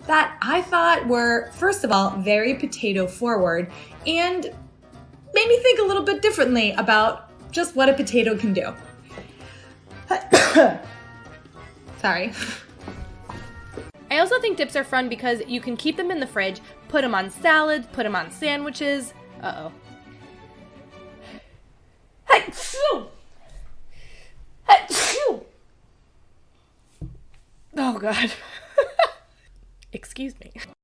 that I thought were, first of all, very potato forward and made me think a little bit differently about just what a potato can do. Sorry. I also think dips are fun because you can keep them in the fridge, put them on salads, put them on sandwiches. Uh-oh. Oh, God. Excuse me.